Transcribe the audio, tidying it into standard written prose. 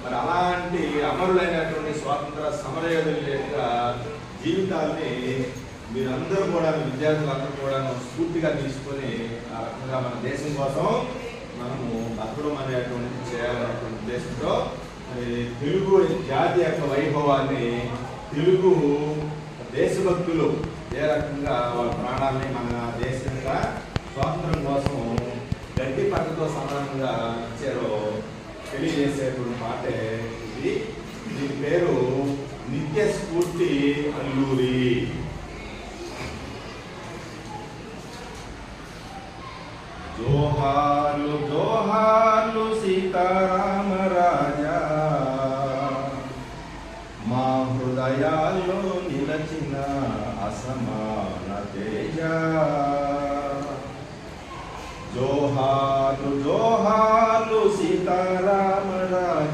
మరి అలాంటి అమరులైనటువంటి స్వాతంత్ర సమరయోధుల యొక్క జీవితాల్ని మీరందరూ కూడా, విద్యార్థులందరూ కూడా స్ఫూర్తిగా తీసుకొని ఆ రకంగా మన దేశం కోసం మనము బతకడం అనేటువంటిది చేయాలనేటువంటి ఉద్దేశంతో తెలుగు జాతి యొక్క వైభవాన్ని, తెలుగు దేశభక్తులు ఏ రకంగా వాళ్ళ ప్రాణాలని మన దేశం యొక్క స్వాతంత్రం కోసం గడ్డి పట్టతో సమానంగా ఇచ్చారో తెలియజేసేటువంటి పాటే ఇది. దీని పేరు నిత్య స్ఫూర్తి అల్లూరి. జోహార్